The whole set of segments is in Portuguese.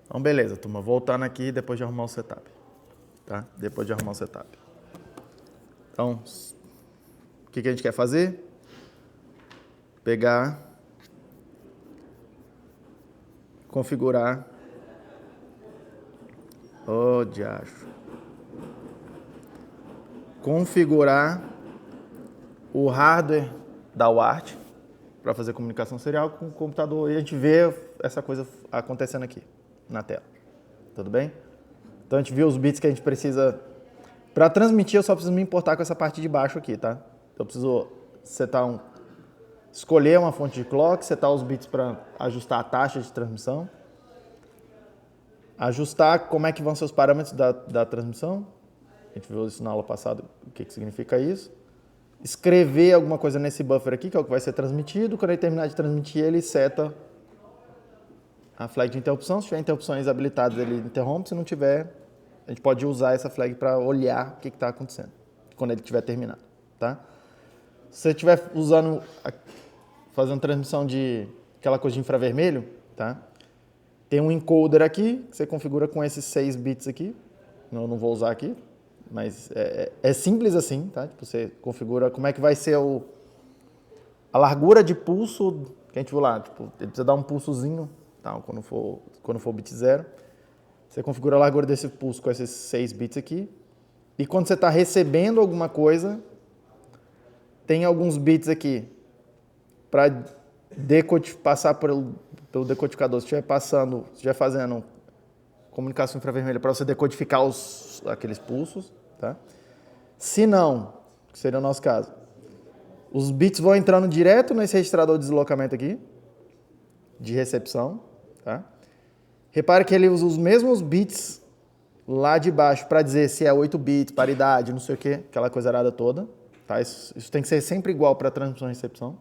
Então, beleza, turma. Voltando aqui depois de arrumar o setup. Tá? Depois de arrumar o setup. Então, o que a gente quer fazer? Pegar, configurar. Ô, diacho. Configurar o hardware da UART para fazer comunicação serial com o computador e a gente vê essa coisa acontecendo aqui na tela. Tudo bem? Então a gente viu os bits que a gente precisa. Para transmitir, eu só preciso me importar com essa parte de baixo aqui, tá? Eu preciso escolher uma fonte de clock, setar os bits para ajustar a taxa de transmissão, ajustar como é que vão ser os parâmetros da transmissão. A gente viu isso na aula passada, o que significa isso. Escrever alguma coisa nesse buffer aqui, que é o que vai ser transmitido. Quando ele terminar de transmitir, ele seta a flag de interrupção. Se tiver interrupções habilitadas, ele interrompe. Se não tiver, a gente pode usar essa flag para olhar o que está acontecendo quando ele tiver terminado. Tá? Se você estiver fazendo transmissão de aquela coisa de infravermelho, tá? Tem um encoder aqui, que você configura com esses 6 bits aqui. Eu não vou usar aqui. Mas é simples assim, tá? Tipo, você configura como é que vai ser a largura de pulso que a gente viu lá. Tipo, ele precisa dar um pulsozinho, tá? Quando for bit 0. Você configura a largura desse pulso com esses 6 bits aqui. E quando você está recebendo alguma coisa, tem alguns bits aqui para passar pelo decodificador. Se estiver fazendo comunicação infravermelha para você decodificar aqueles pulsos, tá? Se não, que seria o nosso caso, os bits vão entrando direto nesse registrador de deslocamento aqui, de recepção, tá? Repare que ele usa os mesmos bits lá de baixo para dizer se é 8 bits, paridade, não sei o que, aquela coisa arada toda, tá? Isso tem que ser sempre igual para transmissão e recepção.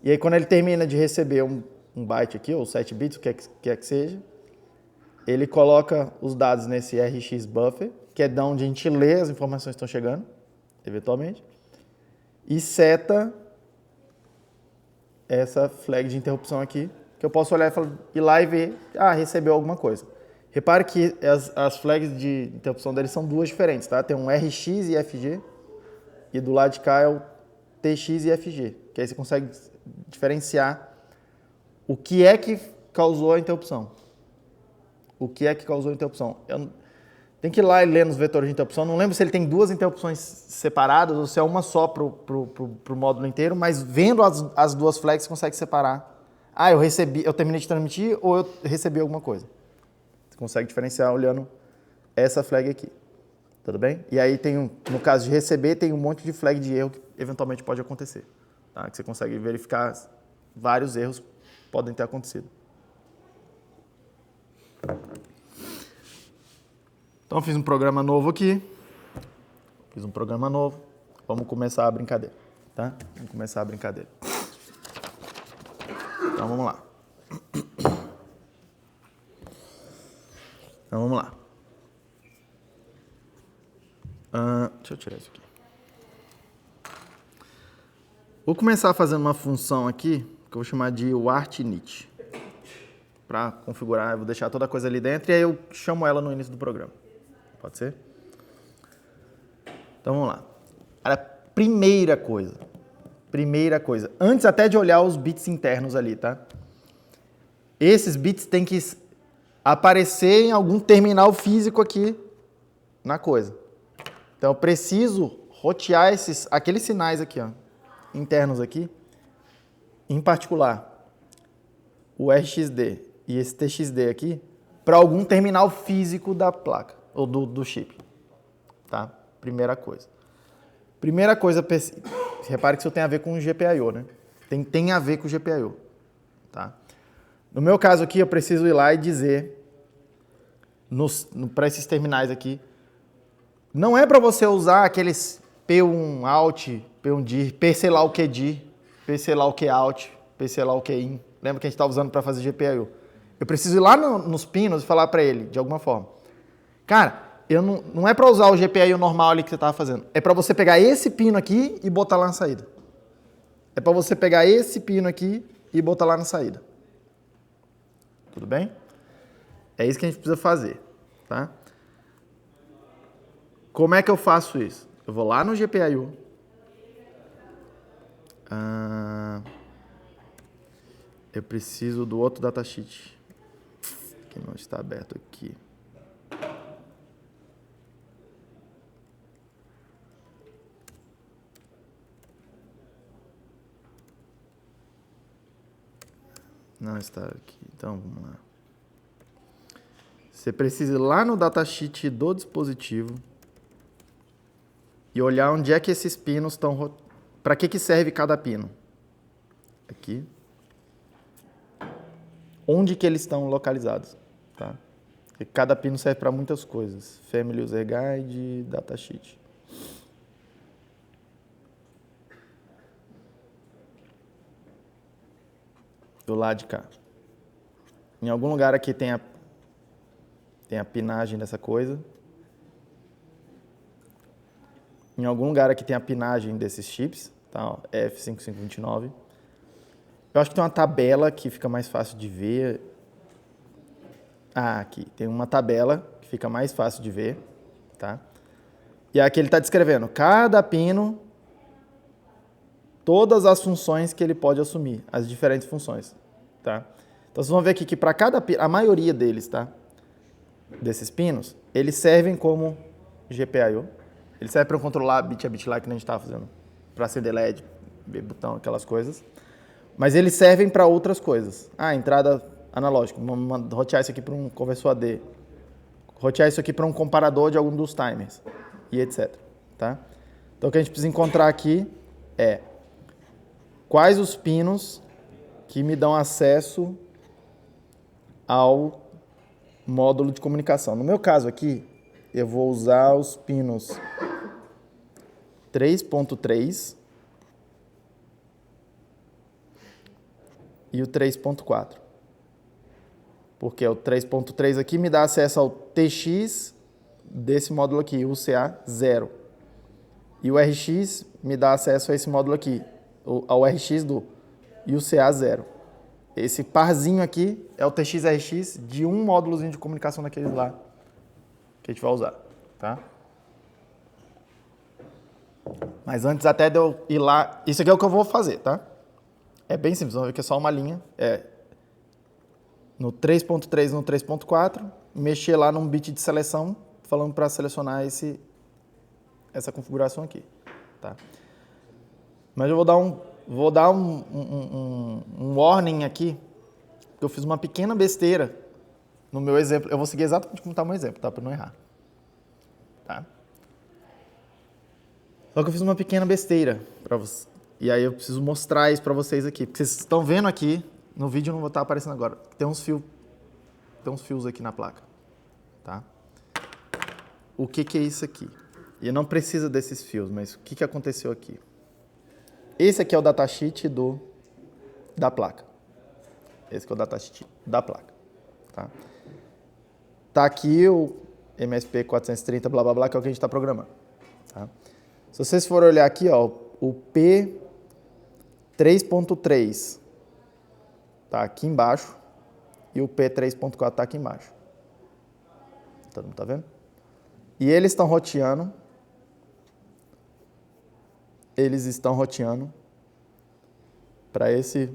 E aí quando ele termina de receber um byte aqui, ou 7 bits, o que quer que seja, ele coloca os dados nesse RX buffer, que é de onde a gente lê as informações que estão chegando, eventualmente, e seta essa flag de interrupção aqui, que eu posso olhar ir lá e ver, recebeu alguma coisa. Repare que as flags de interrupção deles são duas diferentes, tá? Tem um RX e FG, e do lado de cá é o TX e FG, que aí você consegue diferenciar o que é que causou a interrupção. O que é que causou a interrupção? Tem que ir lá e ler nos vetores de interrupção. Não lembro se ele tem duas interrupções separadas ou se é uma só para o módulo inteiro, mas vendo as duas flags você consegue separar. Eu terminei de transmitir ou eu recebi alguma coisa. Você consegue diferenciar olhando essa flag aqui. Tudo bem? E aí no caso de receber, tem um monte de flag de erro que eventualmente pode acontecer. Tá? Que você consegue verificar vários erros que podem ter acontecido. Então, fiz um programa novo aqui. Vamos começar a brincadeira, tá? Vamos começar a brincadeira. Então, vamos lá. Deixa eu tirar isso aqui. Vou começar fazendo uma função aqui, que eu vou chamar de UART-init. Para configurar, eu vou deixar toda a coisa ali dentro e aí eu chamo ela no início do programa. Pode ser? Então vamos lá. A primeira coisa, antes até de olhar os bits internos ali, tá? Esses bits têm que aparecer em algum terminal físico aqui na coisa. Então eu preciso rotear aqueles sinais aqui, ó, internos aqui, em particular o RXD e esse TXD aqui, para algum terminal físico da placa, ou do chip. Tá? Primeira coisa, repare que isso tem a ver com o GPIO, né? Tem a ver com o GPIO. Tá? No meu caso aqui, eu preciso ir lá e dizer, para esses terminais aqui, não é para você usar aqueles P1 out, P1 dir, P sei lá o que dir, P sei lá o que out, P sei lá o que in. Lembra que a gente estava usando para fazer GPIO? Eu preciso ir lá nos pinos e falar para ele, de alguma forma. Cara, não é para usar o GPIO normal ali que você estava fazendo. É para você pegar esse pino aqui e botar lá na saída. É para você pegar esse pino aqui e botar lá na saída. Tudo bem? É isso que a gente precisa fazer, tá? Como é que eu faço isso? Eu vou lá no GPIO. Eu preciso do outro datasheet, que não está aberto aqui. Não está aqui, então vamos lá. Você precisa ir lá no datasheet do dispositivo e olhar onde é que esses pinos estão... Para que serve cada pino? Aqui. Onde que eles estão localizados, tá? E cada pino serve para muitas coisas. Family User Guide, datasheet. Do lado de cá. Em algum lugar aqui tem a pinagem dessa coisa. Em algum lugar aqui tem a pinagem desses chips, tá? Ó, F5529. Eu acho que tem uma tabela que fica mais fácil de ver. Ah, aqui. Tem uma tabela que fica mais fácil de ver, tá? E aqui ele está descrevendo cada pino, todas as funções que ele pode assumir, as diferentes funções, tá? Então vocês vão ver aqui que para cada pino, a maioria deles, tá? Desses pinos, eles servem como GPIO. Ele serve para controlar bit a bit lá que a gente estava fazendo, para acender LED, ver botão, aquelas coisas. Mas eles servem para outras coisas. Ah, entrada analógica. Vamos rotear isso aqui para um conversor AD. Rotear isso aqui para um comparador de algum dos timers. E etc. Tá? Então o que a gente precisa encontrar aqui é quais os pinos que me dão acesso ao módulo de comunicação. No meu caso aqui, eu vou usar os pinos 3.3 e o 3.4. Porque o 3.3 aqui me dá acesso ao TX desse módulo aqui, o CA 0. E o RX me dá acesso a esse módulo aqui, ao RX do UCA 0. Esse parzinho aqui é o TX-RX de um módulozinho de comunicação daqueles lá que a gente vai usar, tá? Mas antes até de eu ir lá, isso aqui é o que eu vou fazer, tá? É bem simples, vamos ver que é só uma linha. No 3.3 e no 3.4, mexer lá num bit de seleção, falando para selecionar essa configuração aqui, tá? Mas eu vou dar um warning aqui, porque eu fiz uma pequena besteira no meu exemplo. Eu vou seguir exatamente como está o meu exemplo, tá? Para não errar. Tá? Só que eu fiz uma pequena besteira para vocês. E aí eu preciso mostrar isso para vocês aqui. Porque vocês estão vendo aqui, no vídeo não vou estar aparecendo agora, tem uns fios aqui na placa. Tá? O que é isso aqui? E não precisa desses fios, mas o que aconteceu aqui? Esse aqui é o datasheet da placa. Esse aqui é o datasheet da placa. Tá aqui o MSP 430, blá, blá, blá, que é o que a gente está programando. Tá? Se vocês forem olhar aqui, ó, o P 3.3 está aqui embaixo e o P 3.4 está aqui embaixo. Todo mundo está vendo? E eles estão roteando. Eles estão roteando para esse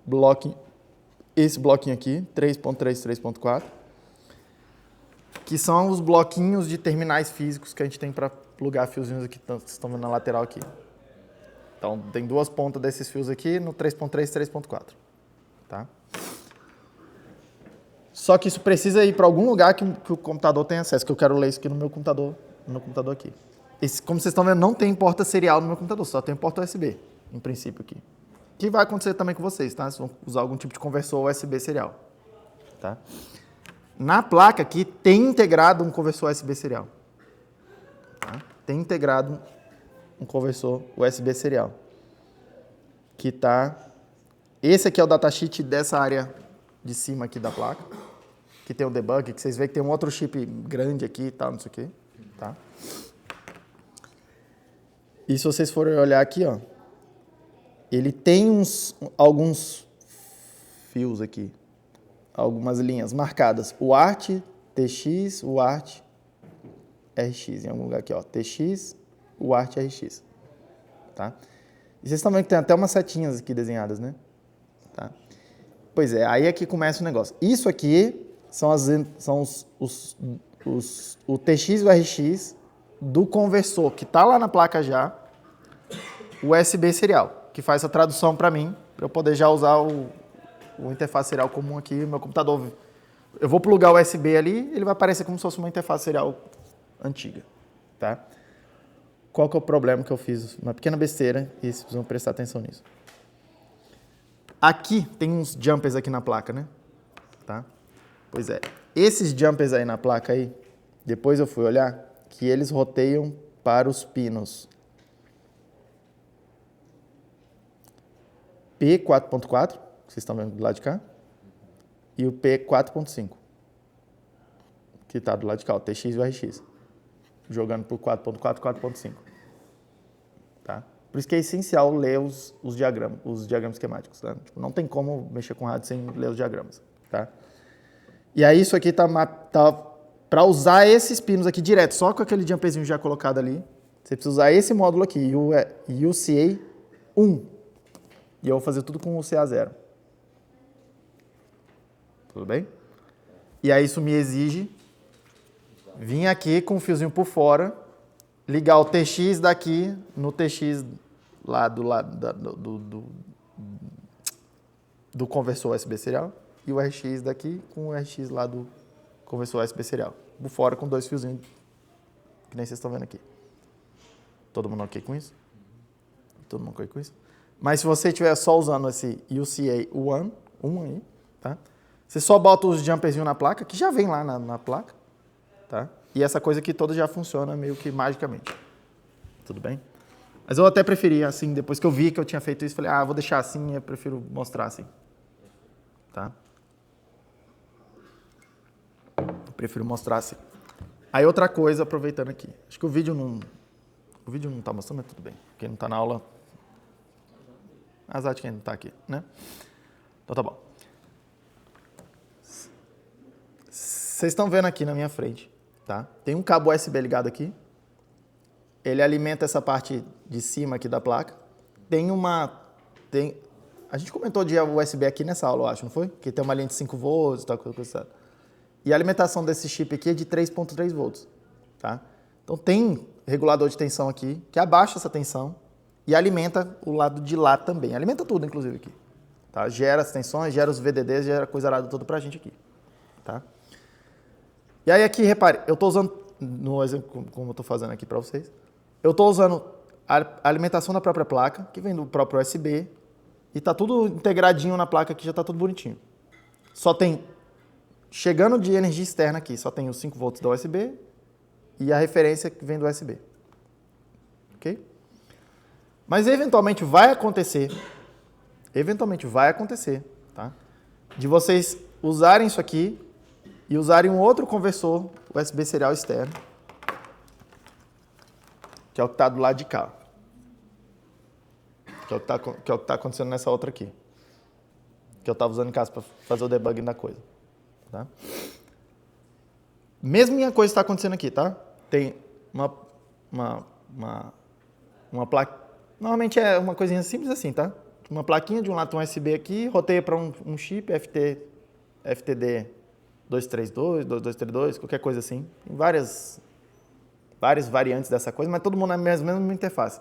bloquinho aqui, 3.3, 3.4, que são os bloquinhos de terminais físicos que a gente tem para plugar fiozinhos aqui, que vocês estão vendo na lateral aqui. Então, tem duas pontas desses fios aqui no 3.3 e 3.4. Tá? Só que isso precisa ir para algum lugar que o computador tenha acesso, que eu quero ler isso aqui no meu computador aqui. Como vocês estão vendo, não tem porta serial no meu computador, só tem porta USB, em princípio aqui. Que vai acontecer também com vocês, tá? Vocês vão usar algum tipo de conversor USB serial. Tá? Na placa aqui tem integrado um conversor USB serial. Tá? Tem integrado um conversor USB serial. Que tá... Esse aqui é o datasheet dessa área de cima aqui da placa. Que tem o debug, que vocês veem que tem um outro chip grande aqui e tal, não sei o quê. Tá? E se vocês forem olhar aqui, ó, ele tem alguns fios aqui. algumas linhas marcadas. O art, TX, o art, RX. Em algum lugar aqui, ó. TX, o art, RX. Tá? E vocês estão vendo que tem até umas setinhas aqui desenhadas, né? Tá? Pois é, aí é que começa o negócio. Isso aqui são o TX e o RX do conversor que está lá na placa já, o USB serial, que faz a tradução para mim, para eu poder já usar o interface serial comum aqui no meu computador. Eu vou plugar o USB ali, ele vai aparecer como se fosse uma interface serial antiga. Tá? Qual que é o problema que eu fiz? Uma pequena besteira e vocês precisam prestar atenção nisso. Aqui tem uns jumpers aqui na placa, né? Tá? Pois é, esses jumpers aí na placa aí, depois eu fui olhar que eles roteiam para os pinos P4.4, que vocês estão vendo do lado de cá, e o P4.5, que está do lado de cá, o TX e o RX, jogando por 4.4 e 4.5. Tá? Por isso que é essencial ler os diagramas esquemáticos. Tá? Tipo, não tem como mexer com rádio sem ler os diagramas. Tá? E aí isso aqui tá para usar esses pinos aqui direto, só com aquele jumperzinho já colocado ali, você precisa usar esse módulo aqui, o UCA 1. E eu vou fazer tudo com o CA0. Tudo bem? E aí isso me exige vir aqui com o fiozinho por fora, ligar o TX daqui no TX lá do lado do conversor USB serial e o RX daqui com o RX lá do conversor USB serial. Por fora com dois fiozinhos, que nem vocês estão vendo aqui. Todo mundo ok com isso? Todo mundo ok com isso? Mas se você estiver só usando esse UCA 1 aí, tá? Você só bota os jumperzinhos na placa, que já vem lá na placa, tá? E essa coisa aqui toda já funciona meio que magicamente. Tudo bem? Mas eu até preferi assim, depois que eu vi que eu tinha feito isso, falei, vou deixar assim, eu prefiro mostrar assim. Tá? Eu prefiro mostrar assim. Aí outra coisa, aproveitando aqui. Acho que o vídeo não tá mostrando, mas tudo bem. Quem não tá na aula, azar de quem não tá aqui, né? Então tá bom. Vocês estão vendo aqui na minha frente, tá? Tem um cabo USB ligado aqui. Ele alimenta essa parte de cima aqui da placa. A gente comentou de USB aqui nessa aula, eu acho, não foi? Que tem uma linha de 5 volts e tal, coisa. E a alimentação desse chip aqui é de 3.3 volts, tá? Então tem regulador de tensão aqui que abaixa essa tensão e alimenta o lado de lá também. Alimenta tudo, inclusive, aqui. Tá? Gera as tensões, gera os VDDs, gera a coisa arada toda pra gente aqui. Tá? E aí aqui, repare, eu estou usando, no exemplo como eu estou fazendo aqui para vocês, eu estou usando a alimentação da própria placa, que vem do próprio USB, e está tudo integradinho na placa aqui, já está tudo bonitinho. Só tem, chegando de energia externa aqui, só tem os 5 volts da USB e a referência que vem do USB. Ok? Mas eventualmente vai acontecer, tá? De vocês usarem isso aqui e usarem um outro conversor USB serial externo, que é o que está do lado de cá. Que é o que está acontecendo nessa outra aqui. Que eu estava usando em casa para fazer o debugging da coisa. Tá? Mesma coisa está acontecendo aqui, tá? Tem uma placa. Normalmente é uma coisinha simples assim, tá? Uma plaquinha de um lado um USB aqui, roteia para um chip FTD 232, 2232, qualquer coisa assim. Tem várias variantes dessa coisa, mas todo mundo é a mesma interface.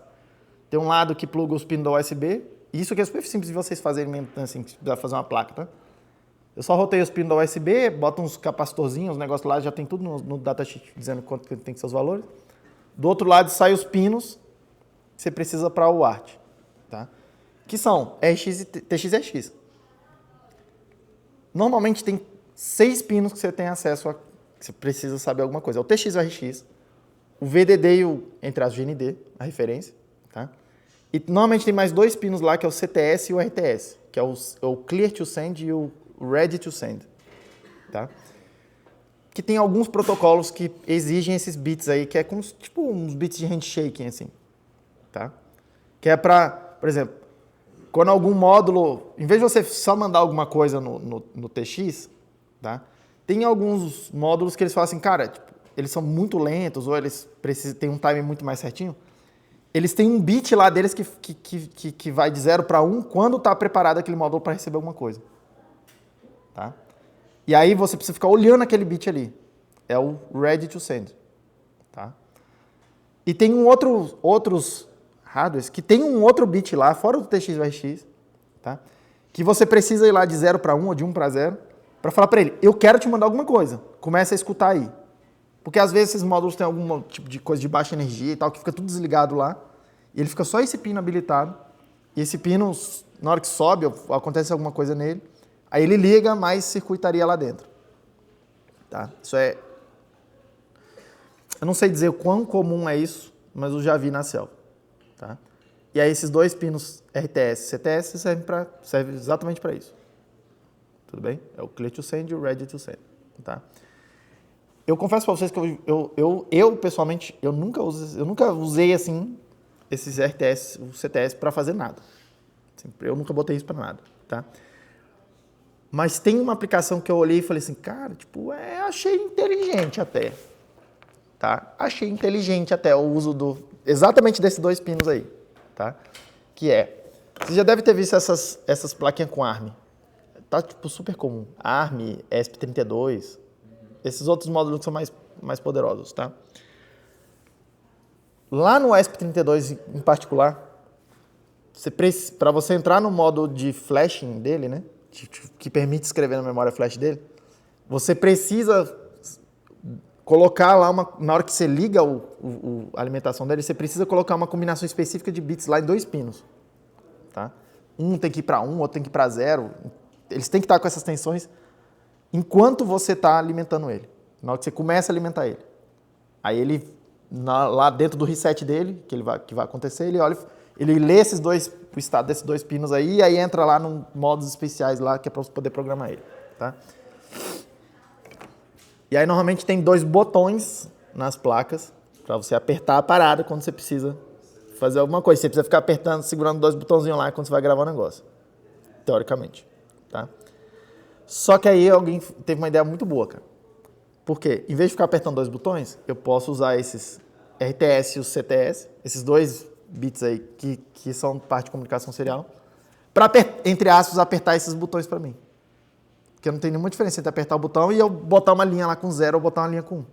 Tem um lado que pluga os pinos do USB, e isso aqui é super simples de vocês fazerem mesmo, assim, se precisar fazer uma placa, tá? Eu só roteio os pinos do USB, boto uns capacitorzinhos, os negócios lá, já tem tudo no datasheet dizendo quanto que tem que ser os valores. Do outro lado sai os pinos que você precisa para o ART, tá? Que são RX e TX e RX. Normalmente tem 6 pinos que você tem acesso a, que você precisa saber alguma coisa. É o TX e o RX, o VDD e o, entre as GND, a referência, tá? E normalmente tem mais 2 pinos lá, que é o CTS e o RTS, que é o Clear to Send e o Ready to Send, tá? Que tem alguns protocolos que exigem esses bits aí, que é como tipo uns bits de handshaking, assim, tá? Que é para, por exemplo, quando algum módulo, em vez de você só mandar alguma coisa no TX, tá? Tem alguns módulos que eles falam assim, cara, tipo, eles são muito lentos ou eles têm um timing muito mais certinho. Eles têm um bit lá deles que vai de 0 para 1 quando está preparado aquele módulo para receber alguma coisa. Tá? E aí você precisa ficar olhando aquele bit ali. É o ready to send. Tá? E tem outros hardwares que tem um outro bit lá, fora do TX/RX, tá? Que você precisa ir lá de 0 para 1 ou de 1 para 0 para falar para ele, eu quero te mandar alguma coisa. Começa a escutar aí. Porque às vezes esses módulos têm algum tipo de coisa de baixa energia e tal, que fica tudo desligado lá. E ele fica só esse pino habilitado. E esse pino, na hora que sobe, acontece alguma coisa nele, aí ele liga mais circuitaria lá dentro. Tá? Isso é... Eu não sei dizer o quão comum é isso, mas eu já vi na selva. Tá? E aí esses dois pinos RTS e CTS servem exatamente para isso. Tudo bem? É o Clear to Send e o Ready to Send. Tá? Eu confesso para vocês que eu pessoalmente, eu nunca usei assim esses RTS, o CTS para fazer nada. Eu nunca botei isso para nada, tá? Mas tem uma aplicação que eu olhei e falei assim, cara, tipo, achei inteligente até, tá? Achei inteligente até o uso exatamente desses dois pinos aí, tá? Que você já deve ter visto essas plaquinhas com ARM. Tá, tipo, super comum. ARM, ESP32, esses outros módulos que são mais poderosos, tá? Lá no ESP32 em particular, para você entrar no modo de flashing dele, né, que permite escrever na memória flash dele, você precisa colocar lá na hora que você liga a alimentação dele, você precisa colocar uma combinação específica de bits lá em dois pinos, tá? Um tem que ir para 1, outro tem que ir para 0. Eles têm que estar com essas tensões enquanto você está alimentando ele. Na hora que você começa a alimentar ele. Aí ele, lá dentro do reset dele, que vai acontecer, ele lê o estado desses dois pinos aí, e aí entra lá em modos especiais lá, que é para você poder programar ele. Tá? E aí normalmente tem dois botões nas placas, para você apertar a parada quando você precisa fazer alguma coisa. Você precisa ficar apertando, segurando dois botãozinhos lá quando você vai gravar o negócio. Teoricamente. Tá? Só que aí alguém teve uma ideia muito boa, cara. Por quê? Em vez de ficar apertando dois botões, eu posso usar esses RTS e os CTS, esses dois bits aí que são parte de comunicação serial, para, entre aspas, apertar esses botões para mim. Porque não tem nenhuma diferença entre apertar o botão e eu botar uma linha lá com 0 ou botar uma linha com 1.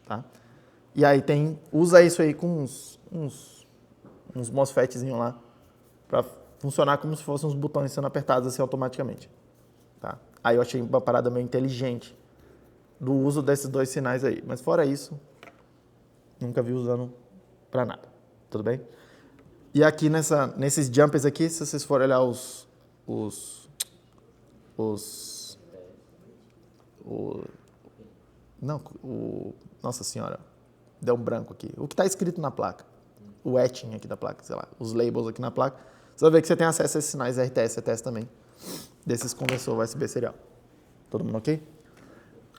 Tá? E aí usa isso aí com uns MOSFETzinhos lá, para funcionar como se fossem uns botões sendo apertados assim automaticamente. Tá? Aí eu achei uma parada meio inteligente do uso desses dois sinais aí. Mas fora isso, nunca vi usando para nada. Tudo bem? E aqui nesses jumpers aqui, se vocês forem olhar nossa senhora, deu um branco aqui. O que está escrito na placa. O etching aqui da placa, sei lá, os labels aqui na placa. Você vai ver que você tem acesso a esses sinais RTS, CTS também, desses conversor USB serial. Todo mundo ok?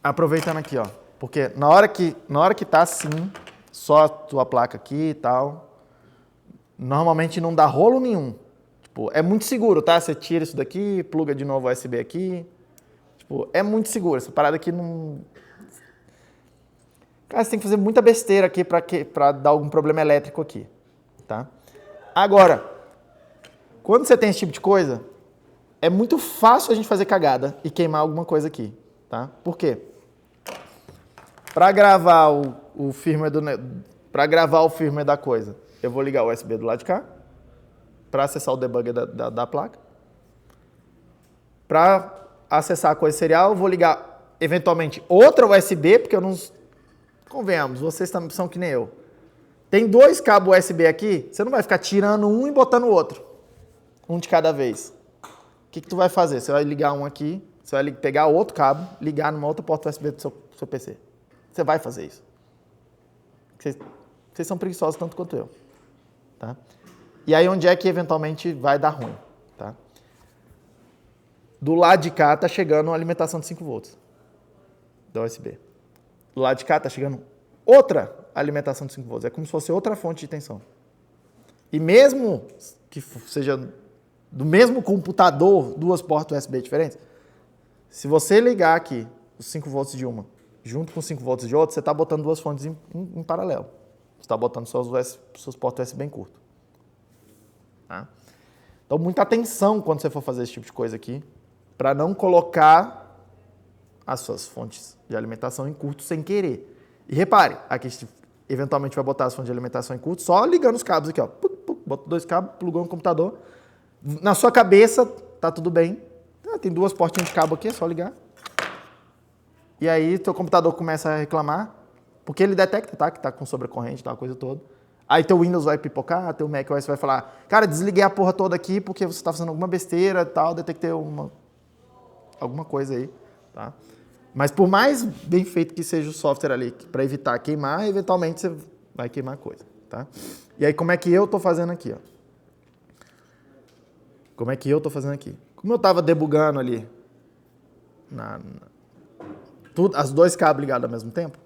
Aproveitando aqui, ó, porque na hora que tá assim, só a tua placa aqui e tal, normalmente não dá rolo nenhum. Tipo, é muito seguro, tá? Você tira isso daqui, pluga de novo o USB aqui. Tipo, é muito seguro. Essa parada aqui não... Cara, você tem que fazer muita besteira aqui pra dar algum problema elétrico aqui, tá? Agora, quando você tem esse tipo de coisa, é muito fácil a gente fazer cagada e queimar alguma coisa aqui, tá? Por quê? Para gravar o firmware da coisa, eu vou ligar o USB do lado de cá para acessar o debugger da placa. Para acessar a coisa serial, eu vou ligar eventualmente outra USB, porque eu não... Convenhamos, vocês também são que nem eu. Tem dois cabos USB aqui, você não vai ficar tirando um e botando o outro. Um de cada vez. O que tu vai fazer? Você vai ligar um aqui, você vai pegar outro cabo, ligar numa outra porta USB do seu PC. Você vai fazer isso. Vocês são preguiçosos tanto quanto eu. Tá? E aí onde é que eventualmente vai dar ruim? Tá? Do lado de cá está chegando uma alimentação de 5 volts da USB. Do lado de cá está chegando outra alimentação de 5 volts. É como se fosse outra fonte de tensão. E mesmo que seja do mesmo computador, duas portas USB diferentes, Se você ligar aqui os 5 volts de uma junto com 5 volts de outra, você está botando duas fontes em paralelo. Você está botando seus portos USB bem curtos. Tá? Então, muita atenção quando você for fazer esse tipo de coisa aqui, para não colocar as suas fontes de alimentação em curto sem querer. E repare, aqui eventualmente vai botar as fontes de alimentação em curto, só ligando os cabos aqui, ó. Bota 2 cabos, plugou no computador. Na sua cabeça, tá tudo bem. Tem 2 portinhas de cabo aqui, é só ligar. E aí, teu computador começa a reclamar, porque ele detecta, tá? Que tá com sobrecorrente, tá? A coisa toda. Aí teu Windows vai pipocar, teu macOS vai falar, cara, desliguei a porra toda aqui porque você tá fazendo alguma besteira e tal, detectei alguma coisa aí, tá? Mas por mais bem feito que seja o software ali, para evitar queimar, eventualmente você vai queimar coisa, tá? E aí, como é que eu tô fazendo aqui, ó? Como é que eu tô fazendo aqui? Como eu tava debugando ali, as 2 cabos ligados ao mesmo tempo,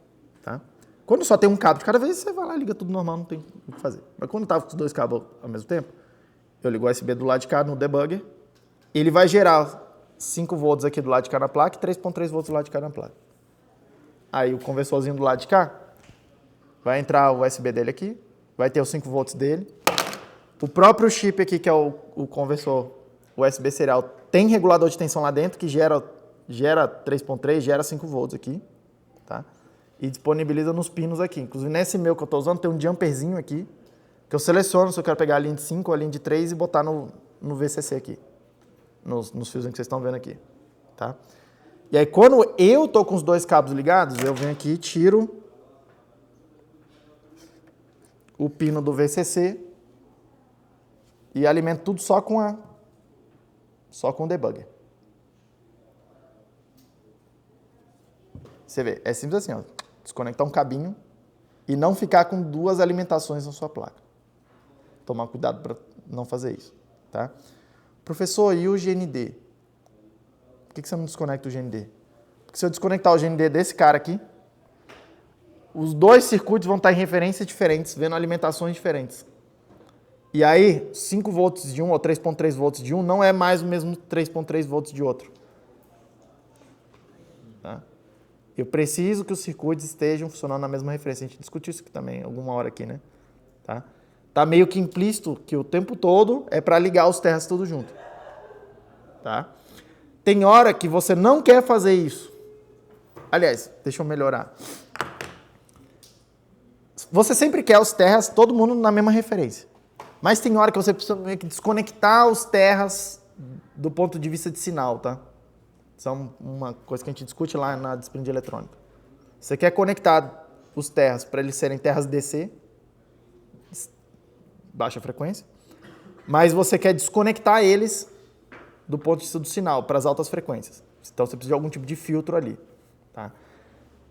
tá? Quando só tem um cabo de cada vez, você vai lá e liga tudo normal, não tem o que fazer. Mas quando tava com os 2 cabos ao mesmo tempo, eu ligo o USB do lado de cá no debugger, ele vai gerar 5 volts aqui do lado de cá na placa e 3.3 volts do lado de cá na placa. Aí o conversorzinho do lado de cá, vai entrar o USB dele aqui, vai ter os 5 volts dele. O próprio chip aqui, que é o conversor USB serial, tem regulador de tensão lá dentro, que gera 3.3, gera 5 volts aqui, tá? E disponibiliza nos pinos aqui. Inclusive, nesse meu que eu estou usando, tem um jumperzinho aqui, que eu seleciono se eu quero pegar a linha de 5 ou a linha de 3 e botar no VCC aqui, nos fiozinhos que vocês estão vendo aqui, tá? E aí, quando eu estou com os 2 cabos ligados, eu venho aqui e tiro o pino do VCC e alimento tudo só com o debugger. Você vê, é simples assim, ó. Desconectar um cabinho e não ficar com 2 alimentações na sua placa. Tomar cuidado para não fazer isso, tá? Professor, e o GND? Por que você não desconecta o GND? Porque se eu desconectar o GND desse cara aqui, os 2 circuitos vão estar em referências diferentes, vendo alimentações diferentes. E aí, 5 volts de um ou 3.3 volts de um não é mais o mesmo 3.3 volts de outro. Tá? Eu preciso que os circuitos estejam funcionando na mesma referência. A gente discutiu isso aqui também alguma hora aqui, né? Tá meio que implícito que o tempo todo é para ligar os terras tudo junto. Tá? Tem hora que você não quer fazer isso. Aliás, deixa eu melhorar. Você sempre quer os terras, todo mundo na mesma referência. Mas tem hora que você precisa meio que desconectar os terras do ponto de vista de sinal, tá? Isso é uma coisa que a gente discute lá na disciplina de eletrônica. Você quer conectar os terras para eles serem terras DC, baixa frequência, mas você quer desconectar eles do ponto de vista do sinal para as altas frequências. Então você precisa de algum tipo de filtro ali, tá?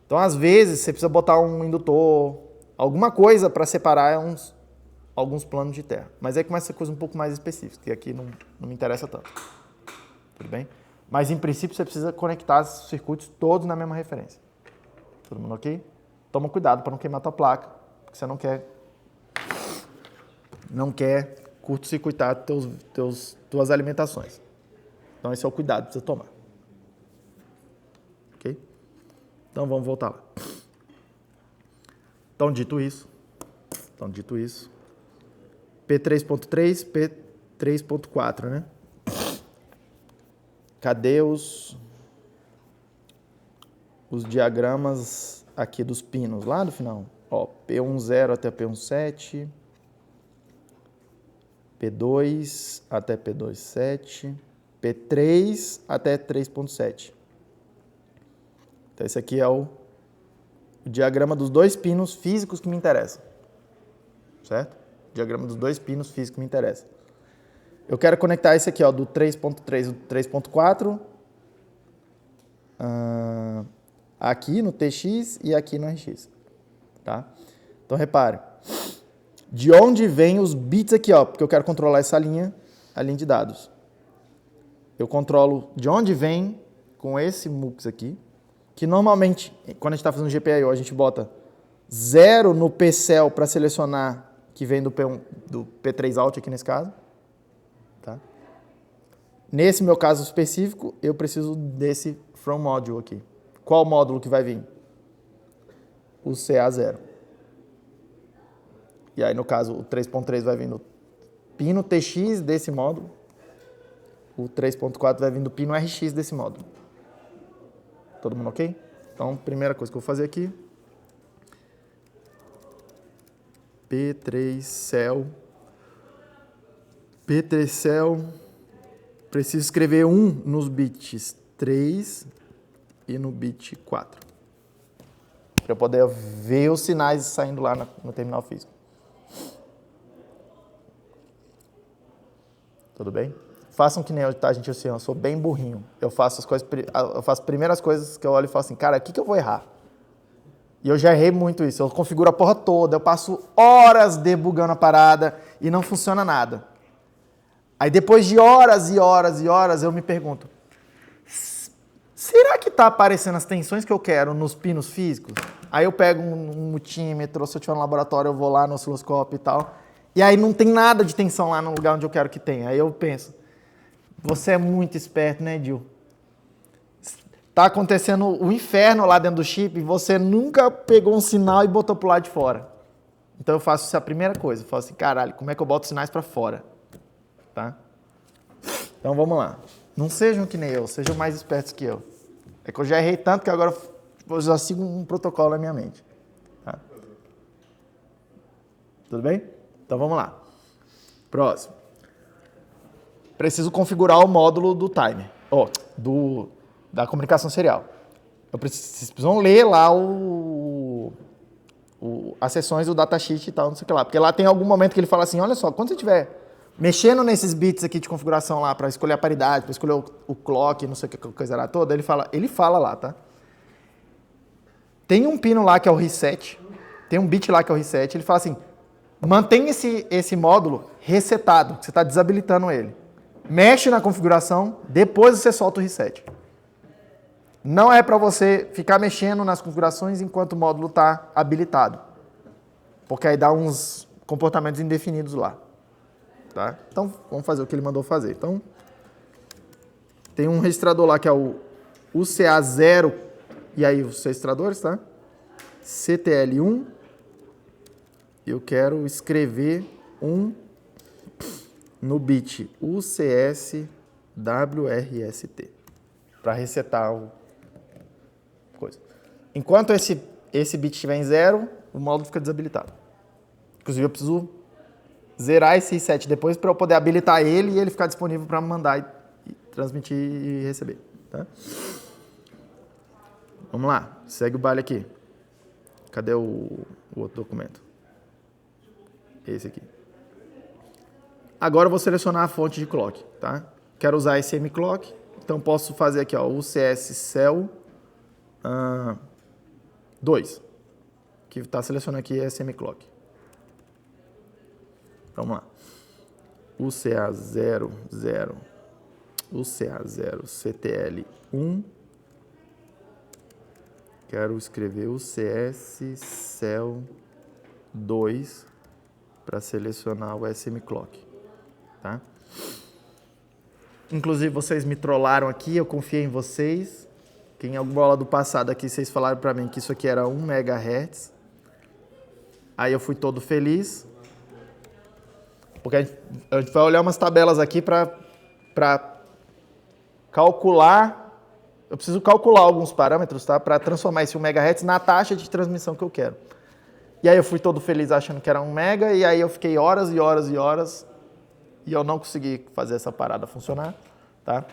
Então às vezes você precisa botar um indutor, alguma coisa para separar alguns planos de terra. Mas aí começa a coisa um pouco mais específica, que aqui não me interessa tanto. Tudo bem? Mas em princípio você precisa conectar os circuitos todos na mesma referência. Todo mundo ok? Toma cuidado para não queimar tua placa, porque você não quer curto-circuitar tuas alimentações. Então esse é o cuidado que precisa tomar. Ok? Então vamos voltar lá. Então dito isso, P3.3, P3.4, né? Cadê os diagramas aqui dos pinos, lá no final? Ó, P10 até P17, P2 até P27, P3 até 3.7. Então esse aqui é o diagrama dos 2 pinos físicos que me interessam. Certo? O diagrama dos 2 pinos físicos que me interessam. Eu quero conectar esse aqui, ó, do 3.3 e do 3.4 aqui no TX e aqui no RX. Tá? Então, repare. De onde vem os bits aqui, ó, porque eu quero controlar essa linha, a linha de dados. Eu controlo de onde vem com esse MUX aqui, que normalmente, quando a gente está fazendo GPIO, a gente bota 0 no PCell para selecionar que vem do P3 out aqui nesse caso. Tá? Nesse meu caso específico, eu preciso desse from module aqui. Qual módulo que vai vir? O CA0. E aí, no caso, o 3.3 vai vir no pino TX desse módulo. O 3.4 vai vir do pino RX desse módulo. Todo mundo ok? Então, primeira coisa que eu vou fazer aqui. P3 cell. P3 cell. Preciso escrever 1 nos bits 3 e no bit 4. Para eu poder ver os sinais saindo lá no terminal físico. Tudo bem? Façam que nem eu, tá, gente? Eu sou bem burrinho. Eu faço as primeiras coisas que eu olho e falo assim, cara, o que eu vou errar? E eu já errei muito isso. Eu configuro a porra toda, eu passo horas debugando a parada e não funciona nada. Aí depois de horas e horas e horas, eu me pergunto, será que está aparecendo as tensões que eu quero nos pinos físicos? Aí eu pego um multímetro, se eu estiver no laboratório, eu vou lá no osciloscópio e tal. E aí não tem nada de tensão lá no lugar onde eu quero que tenha. Aí eu penso, você é muito esperto, né, Dil? Tá acontecendo o inferno lá dentro do chip e você nunca pegou um sinal e botou pro lado de fora. Então eu faço essa primeira coisa. Eu falo assim, caralho, como é que eu boto sinais para fora? Tá? Então vamos lá. Não sejam que nem eu, sejam mais espertos que eu. É que eu já errei tanto que agora eu já sigo um protocolo na minha mente. Tá? Tudo bem? Então vamos lá. Próximo. Preciso configurar o módulo do timer. Da comunicação serial. Vocês precisam ler lá as sessões do datasheet e tal, não sei o que lá. Porque lá tem algum momento que ele fala assim, olha só, quando você estiver mexendo nesses bits aqui de configuração lá, para escolher a paridade, para escolher o clock, não sei o que coisa lá toda, ele fala lá, tá? Tem um pino lá que é o reset, tem um bit lá que é o reset, ele fala assim, mantém esse módulo resetado, você está desabilitando ele. Mexe na configuração, depois você solta o reset. Não é para você ficar mexendo nas configurações enquanto o módulo está habilitado. Porque aí dá uns comportamentos indefinidos lá. Tá? Então, vamos fazer o que ele mandou fazer. Então, tem um registrador lá que é o UCA0, e aí os registradores, tá? CTL1. Eu quero escrever um no bit UCSWRST para resetar o coisa. Enquanto esse bit estiver em 0, o módulo fica desabilitado. Inclusive, eu preciso zerar esse reset depois para eu poder habilitar ele e ele ficar disponível para mandar e transmitir e receber. Tá? Vamos lá, segue o baile aqui. Cadê o outro documento? Esse aqui. Agora eu vou selecionar a fonte de clock. Tá? Quero usar esse mclock, então posso fazer aqui ó, o CS Cell 2, que está selecionando aqui esse mclock. Vamos lá. UCA00, UCA0, CTL1. Quero escrever o CS Cell 2 para selecionar o SM Clock. Tá? Inclusive, vocês me trollaram aqui, eu confiei em vocês. Que em alguma aula do passado aqui, vocês falaram para mim que isso aqui era 1 MHz. Aí eu fui todo feliz. Porque a gente vai olhar umas tabelas aqui para calcular. Eu preciso calcular alguns parâmetros, tá? Para transformar esse 1 MHz na taxa de transmissão que eu quero. E aí eu fui todo feliz achando que era 1 mega, e aí eu fiquei horas e horas e horas, e eu não consegui fazer essa parada funcionar, tá?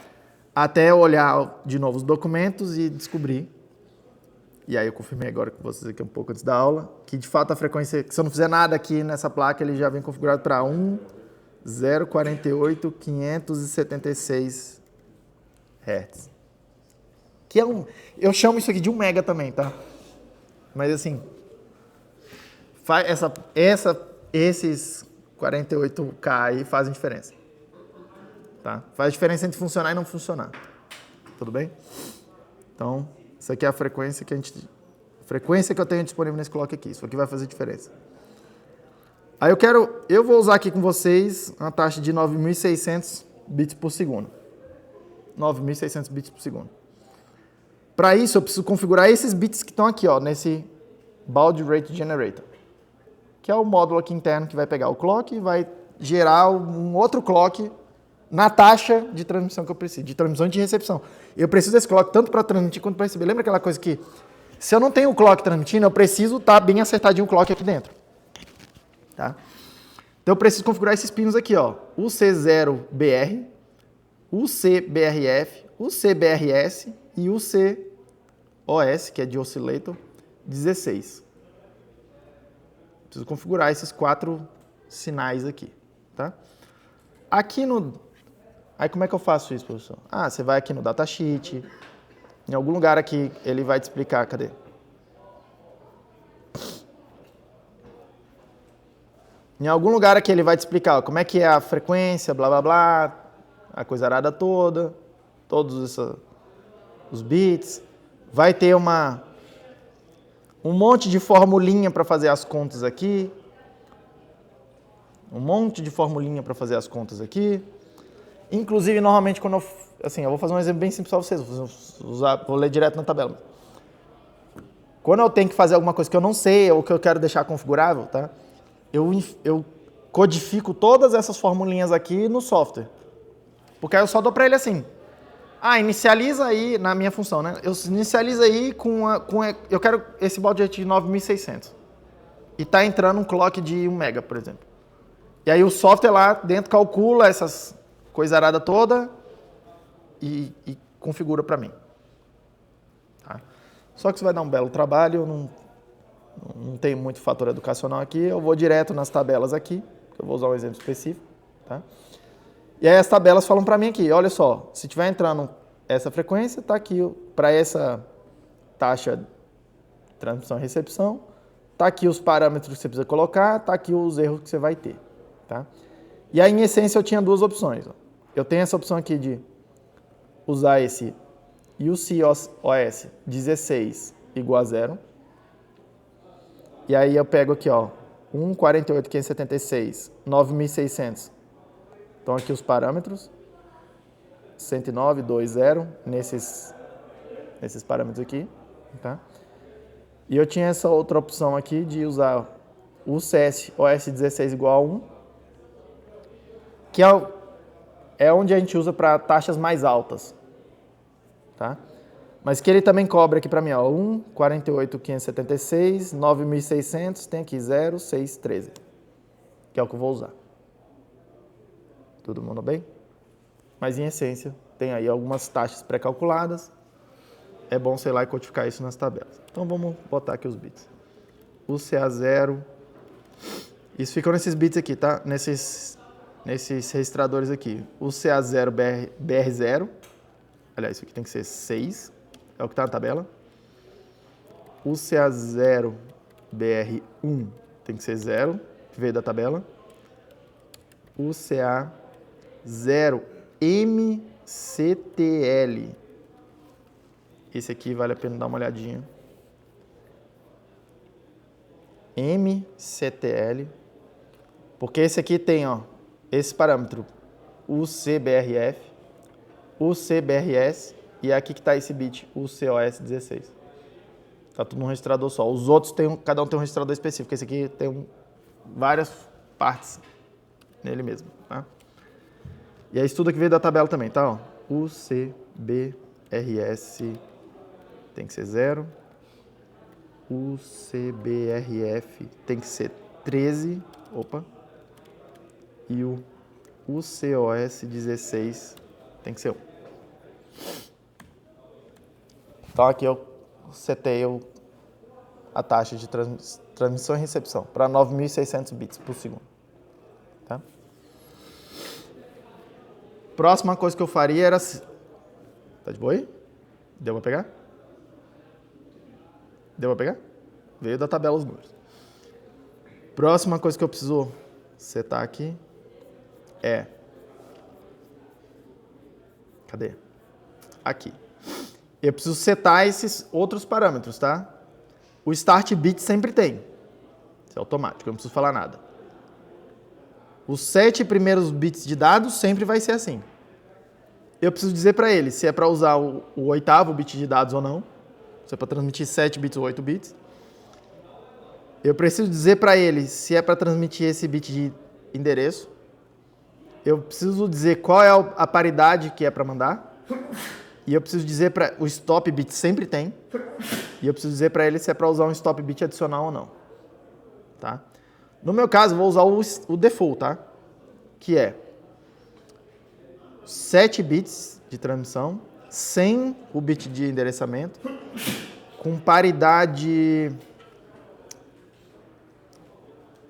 Até eu olhar de novo os documentos e descobrir. E aí eu confirmei agora com vocês aqui um pouco antes da aula, que de fato a frequência, que se eu não fizer nada aqui nessa placa, ele já vem configurado para 1.048.576 Hz. Que é eu chamo isso aqui de 1 mega também, tá? Mas assim, esses 48K aí fazem diferença. Tá? Faz diferença entre funcionar e não funcionar. Tudo bem? Então, isso aqui é a frequência que eu tenho disponível nesse clock aqui. Isso aqui vai fazer diferença. Aí eu vou usar aqui com vocês uma taxa de 9.600 bits por segundo. 9.600 bits por segundo. Para isso, eu preciso configurar esses bits que estão aqui, ó, nesse Baud Rate Generator, que é o módulo aqui interno que vai pegar o clock e vai gerar um outro clock na taxa de transmissão que eu preciso, de transmissão e de recepção. Eu preciso desse clock tanto para transmitir quanto para receber. Lembra aquela coisa que, se eu não tenho o clock transmitindo, eu preciso estar bem acertadinho o clock aqui dentro. Tá? Então eu preciso configurar esses pinos aqui, ó, o C0BR, o CBRF, o CBRS e o COS, que é de Oscillator 16. Preciso configurar esses 4 sinais aqui, tá? Aqui no... Aí como é que eu faço isso, professor? Ah, você vai aqui no datasheet, em algum lugar aqui ele vai te explicar, cadê? Em algum lugar aqui ele vai te explicar ó, como é que é a frequência, blá blá blá, a coisa arada toda, todos os bits. Vai ter um monte de formulinha para fazer as contas aqui. Um monte de formulinha para fazer as contas aqui. Inclusive, normalmente, quando eu vou fazer um exemplo bem simples para vocês, vou ler direto na tabela. Quando eu tenho que fazer alguma coisa que eu não sei ou que eu quero deixar configurável, tá? Eu codifico todas essas formulinhas aqui no software. Porque aí eu só dou para ele assim. Ah, inicializa aí, na minha função, né? Eu inicializa aí eu quero esse baud rate de 9.600. E tá entrando um clock de 1 mega, por exemplo. E aí o software lá dentro calcula essas coisas aradas toda e configura para mim. Tá? Só que isso vai dar um belo trabalho, não tem muito fator educacional aqui, eu vou direto nas tabelas aqui, eu vou usar um exemplo específico. Tá? E aí as tabelas falam para mim aqui, olha só, se estiver entrando essa frequência, está aqui para essa taxa de transmissão e recepção, está aqui os parâmetros que você precisa colocar, está aqui os erros que você vai ter. Tá? E aí, em essência, eu tinha 2 opções. Ó. Eu tenho essa opção aqui de usar esse UCOS 16 igual a 0. E aí eu pego aqui, ó, 1.48.576, 9.600. Então aqui os parâmetros, 109.20 nesses parâmetros aqui, tá? E eu tinha essa outra opção aqui de usar o CSOS 16 igual a 1, que é onde a gente usa para taxas mais altas, tá? Mas que ele também cobra aqui para mim, ó, 1.48.576, 9.600, tem aqui 0.613, que é o que eu vou usar. Todo mundo bem? Mas, em essência, tem aí algumas taxas pré-calculadas. É bom, sei lá, e codificar isso nas tabelas. Então, vamos botar aqui os bits. O CA0. Isso ficou nesses bits aqui, tá? Nesses registradores aqui. O CA0 BR0. Aliás, isso aqui tem que ser 6. É o que está na tabela. O CA0 BR1 tem que ser 0, que veio da tabela. O CA0 MCTL. Esse aqui vale a pena dar uma olhadinha. MCTL. Porque esse aqui tem, ó, esse parâmetro, o CBRF, o CBRS e aqui que está esse bit, o COS 16. Tá tudo num registrador só. Os outros cada um tem um registrador específico. Esse aqui tem várias partes nele mesmo, tá? E é isso tudo que veio da tabela também, tá? Ó, o CBRS tem que ser 0. O CBRF tem que ser 13. Opa. E o COS 16 tem que ser 1. Então aqui eu setei a taxa de transmissão e recepção para 9.600 bits por segundo. Tá? Próxima coisa que eu faria era... Tá de boa aí? Deu pra pegar? Deu pra pegar? Veio da tabela os números. Próxima coisa que eu preciso setar aqui é... Cadê? Aqui. Eu preciso setar esses outros parâmetros, tá? O start bit sempre tem. Isso é automático, eu não preciso falar nada. Os 7 primeiros bits de dados sempre vai ser assim. eu preciso dizer para ele se é para usar o 8º bit de dados ou não. Se é para transmitir 7 bits ou 8 bits. Eu preciso dizer para ele se é para transmitir esse bit de endereço. Eu preciso dizer qual é a paridade que é para mandar. E eu preciso dizer para o stop bit sempre tem. E eu preciso dizer para ele se é para usar um stop bit adicional ou não. Tá? No meu caso, eu vou usar o default, tá? Que é 7 bits de transmissão, sem o bit de endereçamento, com paridade...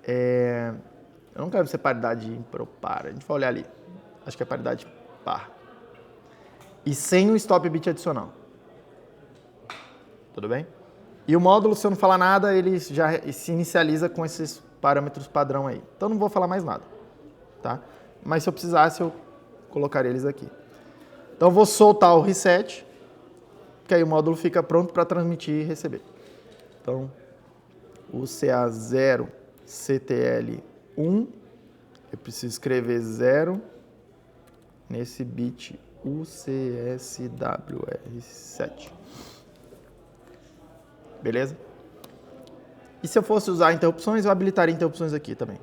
eu não quero ser paridade ímpar ou par, a gente vai olhar ali. Acho que é paridade par. E sem o stop bit adicional. Tudo bem? E o módulo, se eu não falar nada, ele já se inicializa com esses parâmetros padrão aí. Então não vou falar mais nada. Tá? Mas se eu precisasse, eu colocaria eles aqui. Então eu vou soltar o reset, que aí o módulo fica pronto para transmitir e receber. Então, o CA0 CTL1, eu preciso escrever 0 nesse bit UCSWR7. Beleza? E se eu fosse usar interrupções, eu habilitaria interrupções aqui também.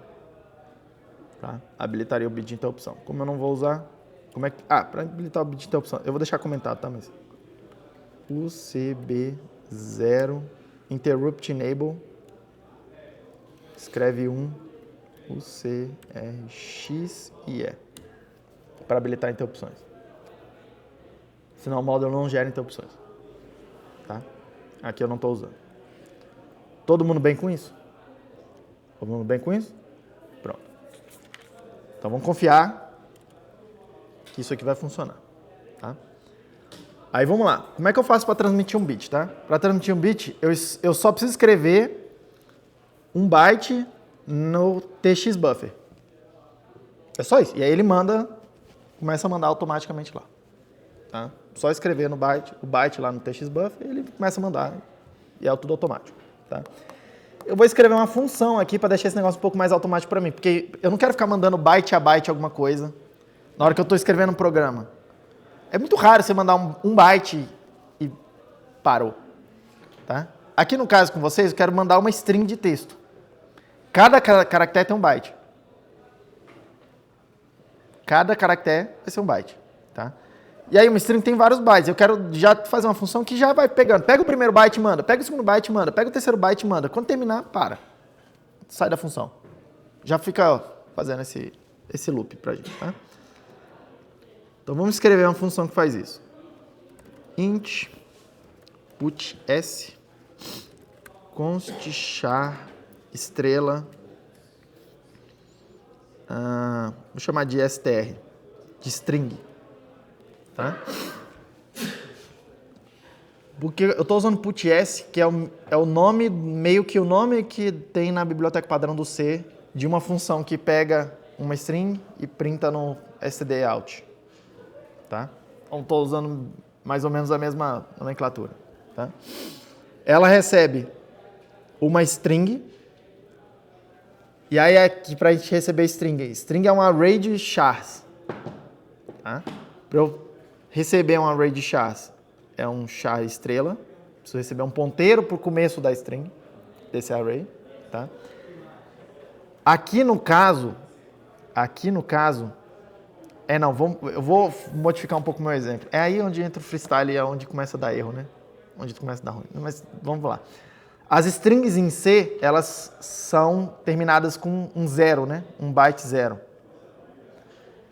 Tá? Habilitaria o bit de interrupção. Como eu não vou usar... Como é que... para habilitar o bit de interrupção, eu vou deixar comentado, tá? Mas... UCB0 Interrupt Enable, escreve UCRXIE para habilitar interrupções. Senão o módulo não gera interrupções. Tá? Aqui eu não estou usando. Todo mundo bem com isso? Todo mundo bem com isso? Pronto. Então vamos confiar que isso aqui vai funcionar. Tá? Aí vamos lá. Como é que eu faço para transmitir um bit? Tá? Para transmitir um bit, eu só preciso escrever um byte no TX buffer. É só isso. E aí ele começa a mandar automaticamente lá. Tá? Só escrever o byte lá no TX buffer, ele começa a mandar e é tudo automático. Tá? Eu vou escrever uma função aqui para deixar esse negócio um pouco mais automático para mim, porque eu não quero ficar mandando byte a byte alguma coisa na hora que eu estou escrevendo um programa. É muito raro você mandar um byte e parou. Tá? Aqui no caso com vocês, eu quero mandar uma string de texto. Cada caractere tem um byte. Cada caractere vai ser um byte. Tá? E aí uma string tem vários bytes. Eu quero já fazer uma função que já vai pegando. Pega o primeiro byte e manda. Pega o segundo byte e manda. Pega o terceiro byte e manda. Quando terminar, para. Sai da função. Já fica fazendo esse loop pra gente. Tá? Então vamos escrever uma função que faz isso. Int put s const char estrela. Vou chamar de str, de string. Tá? Porque eu estou usando put_s, que é o nome, meio que o nome que tem na biblioteca padrão do C de uma função que pega uma string e printa no stdout. Tá? Então estou usando mais ou menos a mesma nomenclatura. Tá? Ela recebe uma string, e aí aqui para a gente receber string é um array de chars. Tá? Para eu receber um array de chars, é um char estrela. Preciso receber um ponteiro para o começo da string, desse array. Tá? Aqui no caso, eu vou modificar um pouco o meu exemplo. É aí onde entra o freestyle e é onde começa a dar erro, né? Onde começa a dar ruim. Mas vamos lá. As strings em C, elas são terminadas com um zero, né? Um byte zero.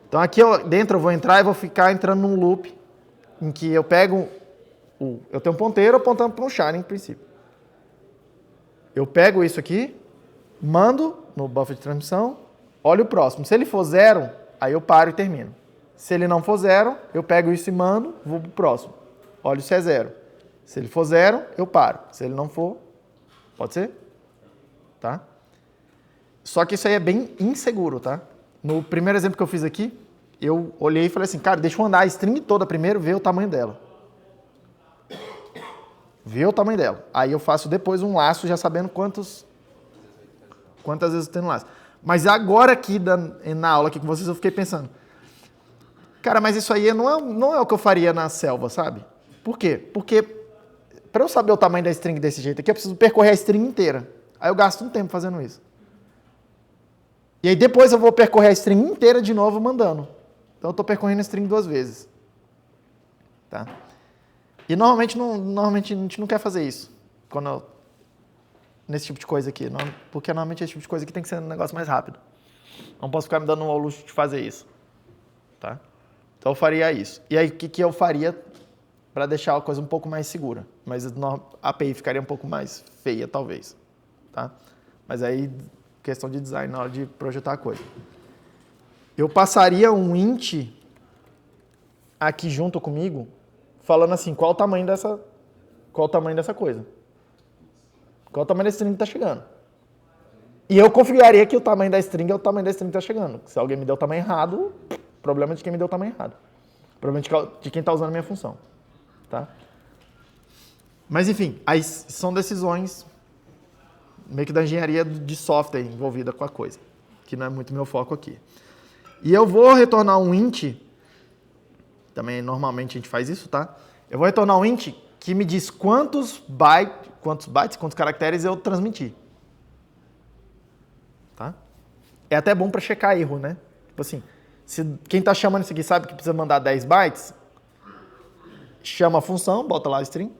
Então aqui dentro eu vou entrar e vou ficar entrando num loop em que eu pego eu tenho um ponteiro apontando para um char em princípio. Eu pego isso aqui, mando no buffer de transmissão, olho o próximo. Se ele for zero, aí eu paro e termino. Se ele não for zero, eu pego isso e mando, vou para o próximo. Olho se é zero. Se ele for zero, eu paro. Se ele não for, pode ser? Tá? Só que isso aí é bem inseguro, tá? No primeiro exemplo que eu fiz aqui, eu olhei e falei assim, cara, deixa eu andar a string toda primeiro, ver o tamanho dela. Ver o tamanho dela. Aí eu faço depois um laço já sabendo quantas vezes eu tenho laço. Mas agora aqui na aula aqui com vocês eu fiquei pensando, Cara, mas isso aí não é o que eu faria na selva, sabe? Por quê? Porque para eu saber o tamanho da string desse jeito aqui, eu preciso percorrer a string inteira. Aí eu gasto um tempo fazendo isso. E aí depois eu vou percorrer a string inteira de novo mandando. Então eu estou percorrendo a string 2 vezes. Tá? E normalmente a gente não quer fazer isso. Nesse tipo de coisa aqui. Porque normalmente esse tipo de coisa aqui tem que ser um negócio mais rápido. Não posso ficar me dando ao luxo de fazer isso. Tá? Então eu faria isso. E aí o que eu faria para deixar a coisa um pouco mais segura? Mas a API ficaria um pouco mais feia, talvez. Tá? Mas aí, questão de design na hora de projetar a coisa. Eu passaria um int aqui junto comigo, falando assim, qual o tamanho dessa coisa. Qual o tamanho da string que está chegando. E eu configuraria que o tamanho da string é o tamanho da string que está chegando. Se alguém me deu o tamanho errado, problema é de quem me deu o tamanho errado. Problema de quem está usando a minha função. Tá? Mas enfim, aí são decisões meio que da engenharia de software envolvida com a coisa, que não é muito meu foco aqui. E eu vou retornar um int, também normalmente a gente faz isso, tá? Eu vou retornar um int que me diz quantos caracteres eu transmiti. Tá? É até bom para checar erro, né? Tipo assim, se quem está chamando isso aqui sabe que precisa mandar 10 bytes, chama a função, bota lá a string.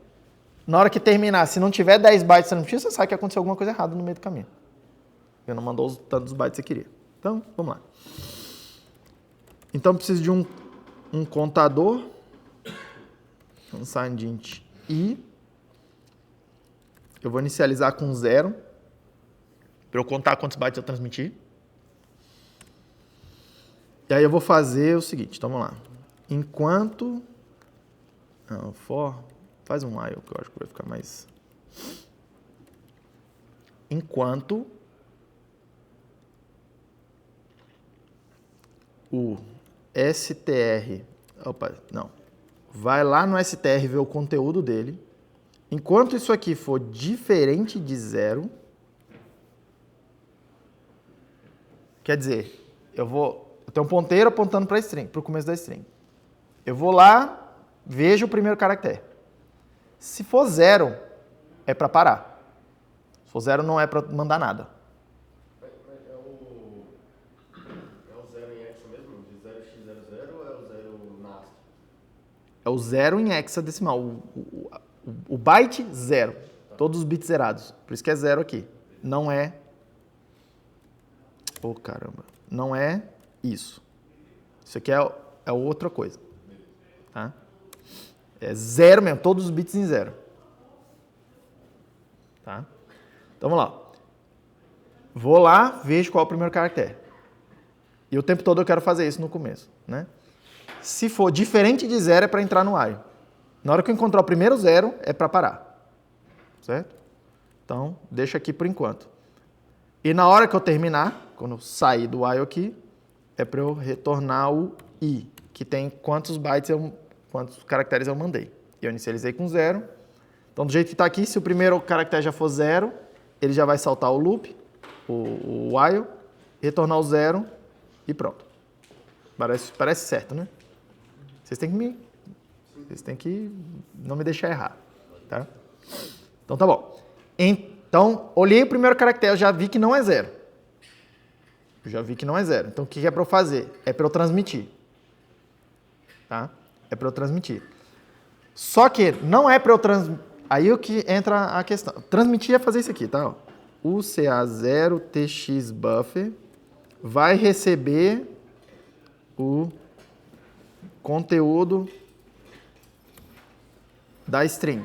Na hora que terminar, se não tiver 10 bytes transmitidos, você sabe que aconteceu alguma coisa errada no meio do caminho. Eu não mandou tantos bytes que você queria. Então, vamos lá. Então, preciso de um contador, um signed int i. Eu vou inicializar com 0, para eu contar quantos bytes eu transmiti. E aí eu vou fazer o seguinte, então vamos lá. Enquanto... Não, for... Faz um while, que eu acho que vai ficar mais... Enquanto o str... Opa, não. Vai lá no str ver o conteúdo dele. Enquanto isso aqui for diferente de 0... Quer dizer, eu tenho um ponteiro apontando para a string, para o começo da string. Eu vou lá, vejo o primeiro caractere. Se for 0, é para parar. Se for 0, não é para mandar nada. É o 0 em hexa mesmo? De 0x00 ou é o 0 NASC? É o 0 em hexadecimal. O byte 0. Todos os bits zerados. Por isso que é 0 aqui. Não é... Oh, caramba. Não é isso. Isso aqui é outra coisa. Tá? É 0 mesmo. Todos os bits em 0. Tá? Então, vamos lá. Vou lá, vejo qual é o primeiro caractere. E o tempo todo eu quero fazer isso no começo. Né? Se for diferente de 0, é para entrar no while. Na hora que eu encontrar o primeiro 0, é para parar. Certo? Então, deixa aqui por enquanto. E na hora que eu terminar, quando eu sair do while aqui, é para eu retornar o i, que tem quantos caracteres eu mandei. Eu inicializei com 0. Então, do jeito que está aqui, se o primeiro caractere já for 0, ele já vai saltar o loop, o while, retornar o 0 e pronto. Parece certo, né? Vocês têm que não me deixar errar. Tá? Então, tá bom. Então, olhei o primeiro caractere, eu já vi que não é 0. Então, o que é para eu fazer? É para eu transmitir. Tá? É para eu transmitir. Só que não é para eu transmitir. Aí o que entra a questão. Transmitir é fazer isso aqui, tá? O CA0TXBuffer vai receber o conteúdo da string.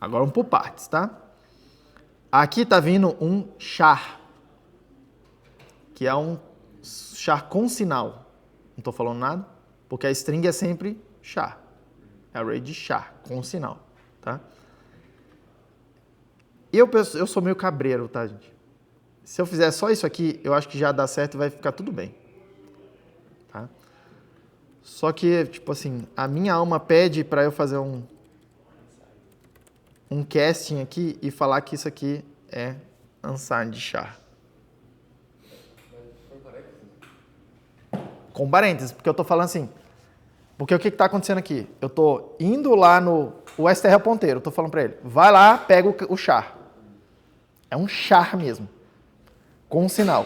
Agora vamos por partes, tá? Aqui está vindo um char, que é um char com sinal. Não estou falando nada, porque a string é sempre char. É array de char, com sinal. Tá? Eu sou meio cabreiro, tá, gente? Se eu fizer só isso aqui, eu acho que já dá certo e vai ficar tudo bem. Tá? Só que, tipo assim, a minha alma pede para eu fazer um casting aqui e falar que isso aqui é unsigned char. Com parênteses, porque eu estou falando assim. Porque o que está acontecendo aqui? Eu estou indo lá no... O str é o ponteiro, eu estou falando para ele. Vai lá, pega o char. É um char mesmo. Com um sinal.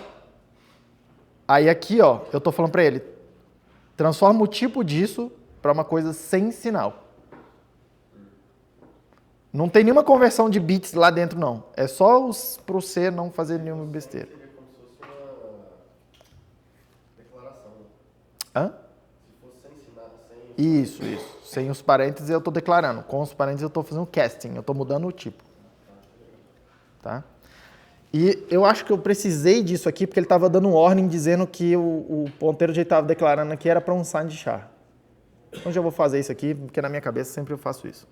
Aí aqui, ó, eu estou falando para ele. Transforma o tipo disso para uma coisa sem sinal. Não tem nenhuma conversão de bits lá dentro, não. É só para o C não fazer nenhuma besteira. Seria como se fosse uma declaração. Hã? Se fosse sem sinal, sem... Isso. Sem os parênteses eu estou declarando. Com os parênteses eu estou fazendo casting. Eu estou mudando o tipo. Tá? E eu acho que eu precisei disso aqui porque ele estava dando um warning dizendo que o ponteiro que ele estava declarando aqui era para um sign de char. Então já vou fazer isso aqui, porque na minha cabeça sempre eu faço isso.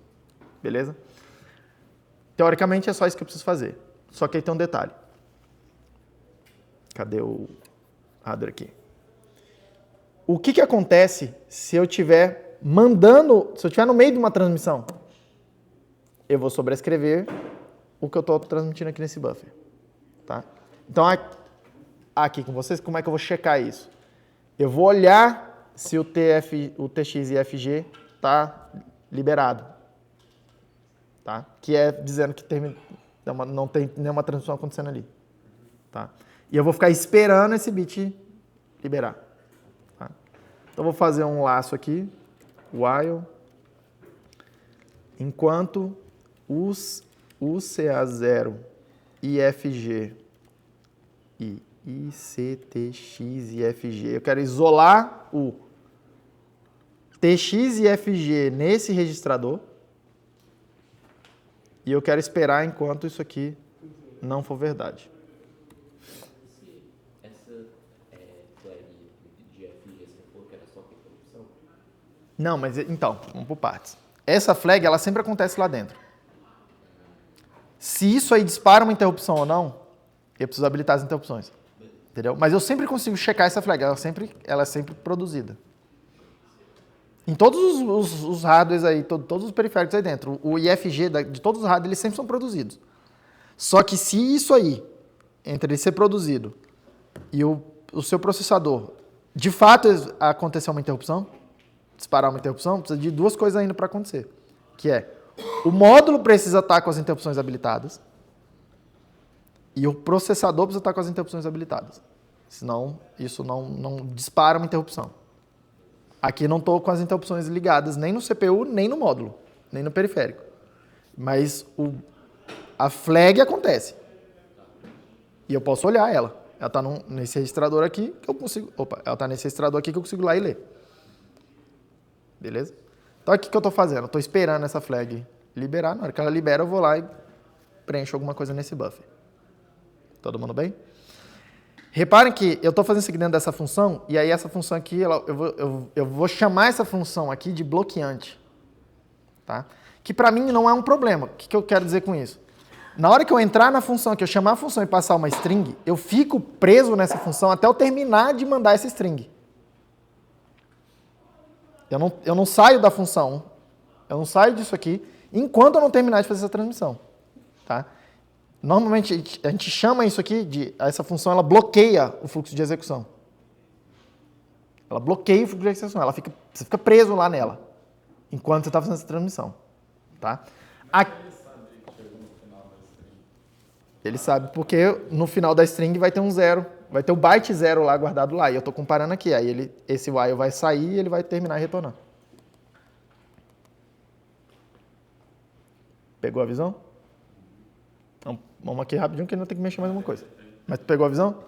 Beleza? Teoricamente é só isso que eu preciso fazer. Só que aí tem um detalhe. Cadê o adder aqui? O que acontece se eu estiver mandando, se eu estiver no meio de uma transmissão? Eu vou sobrescrever o que eu estou transmitindo aqui nesse buffer. Tá? Então, aqui com vocês, como é que eu vou checar isso? Eu vou olhar se o TX e FG está liberado. Tá? Que é dizendo que não tem nenhuma transmissão acontecendo ali. Tá? E eu vou ficar esperando esse bit liberar. Tá? Então, eu vou fazer um laço aqui, while, enquanto os UCA0 IFG e ICTX e FG. Eu quero isolar o TX e FG nesse registrador e eu quero esperar enquanto isso aqui não for verdade. Essa flag de FG, você falou que era só com interrupção? Não, mas então, vamos por partes. Essa flag, ela sempre acontece lá dentro. Se isso aí dispara uma interrupção ou não, eu preciso habilitar as interrupções. Entendeu? Mas eu sempre consigo checar essa flag, ela é sempre produzida. Em todos os hardwares aí, todos os periféricos aí dentro, o IFG de todos os hardwares, eles sempre são produzidos. Só que se isso aí, entre ele ser produzido e o seu processador, de fato acontecer uma interrupção, disparar uma interrupção, precisa de duas coisas ainda para acontecer. Que é, o módulo precisa estar com as interrupções habilitadas e o processador precisa estar com as interrupções habilitadas. Senão, isso não dispara uma interrupção. Aqui não estou com as interrupções ligadas nem no CPU, nem no módulo, nem no periférico. Mas a flag acontece. E eu posso olhar ela. Ela está nesse registrador aqui que eu consigo... ela está nesse registrador aqui que eu consigo ir lá e ler. Beleza? Então, o que eu estou fazendo? Eu estou esperando essa flag liberar. Na hora que ela libera, eu vou lá e preencho alguma coisa nesse buffer. Todo mundo bem? Reparem que eu estou fazendo isso aqui dentro dessa função, e aí essa função aqui, eu vou chamar essa função aqui de bloqueante. Tá? Que para mim não é um problema. O que eu quero dizer com isso? Na hora que eu entrar na função, que eu chamar a função e passar uma string, eu fico preso nessa função até eu terminar de mandar essa string. Eu não saio da função, eu não saio disso aqui, enquanto eu não terminar de fazer essa transmissão. Tá? Normalmente, a gente chama isso aqui essa função, ela bloqueia o fluxo de execução. Ela bloqueia o fluxo de execução, você fica preso lá nela, enquanto você está fazendo essa transmissão. Tá? Ele sabe porque no final da string vai ter um zero, vai ter o byte 0 lá guardado lá, e eu estou comparando aqui, aí esse while vai sair e ele vai terminar e retornar. Pegou a visão? Então, vamos aqui rapidinho que ele não tem que mexer mais uma coisa. Mas tu pegou a visão?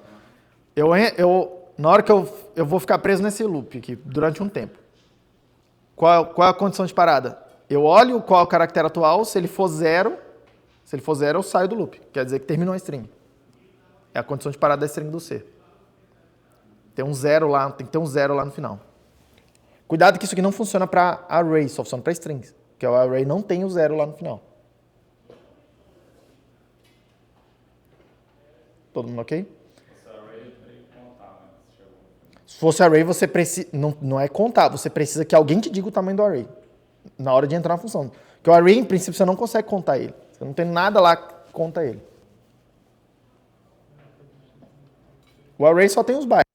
Na hora que eu vou ficar preso nesse loop aqui durante um tempo. Qual é a condição de parada? Eu olho qual é o caractere atual, se ele for zero, eu saio do loop. Quer dizer que terminou a string. É a condição de parada da string do C. Tem que ter um zero lá no final. Cuidado que isso aqui não funciona para array, só funciona para strings. Porque o array não tem o zero lá no final. Todo mundo ok? Se fosse array, você precisa... Não é contar, você precisa que alguém te diga o tamanho do array. Na hora de entrar na função. Porque o array, em princípio, você não consegue contar ele. Você não tem nada lá que conta ele. O array só tem os bytes.